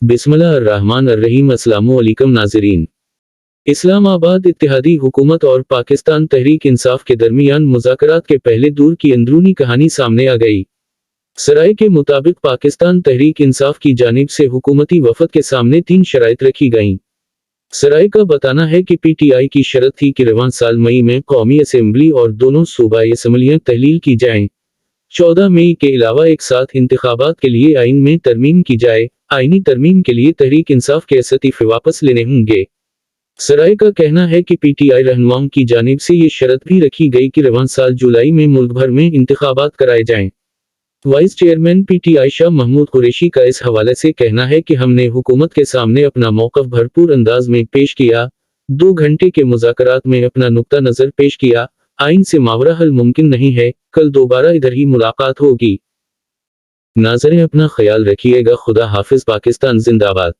बिस्मिल्लाह अर्रहमान अर्रहीम। अस्सलामु अलैकुम नाज़रीन। इस्लामाबाद इत्तेहादी हुकूमत और पाकिस्तान तहरीक इंसाफ के दरमियान मुज़ाकरात के पहले दौर की अंदरूनी कहानी सामने आ गई। सराय के मुताबिक पाकिस्तान तहरीक इंसाफ की जानिब से हुकूमती वफद के सामने 3 शराइत रखी गईं। सराय का बताना है कि पीटीआई की शर्त थी कि रवां साल मई में कौमी असेंबली और दोनों सूबाई असम्बलियां तहलील की जाएं। 14 मई के अलावा एक साथ इंतखाबात के लिए आइन में तरमीम की जाए। आइनी तरमीम के लिए तहरीक इंसाफ के इस्तीफे वापस लेने होंगे। सराय का कहना है कि पीटीआई रहनुमाओं की जानिब से ये शर्त भी रखी गई कि रवां साल जुलाई में मुल्क भर में इंतखाबात कराए जाएं। वाइस चेयरमैन पीटीआई शाह महमूद कुरैशी का इस हवाले से कहना है कि हमने हुकूमत के सामने अपना मौक़िफ़ भरपूर अंदाज में पेश किया, 2 घंटे के मुज़ाकरात में अपना नुक्ता नज़र पेश किया। आइन से मावरा हल मुमकिन नहीं है, कल दोबारा इधर ही मुलाकात होगी। नाज़रीन, अपना ख्याल रखिएगा। खुदा हाफिज। पाकिस्तान जिंदाबाद।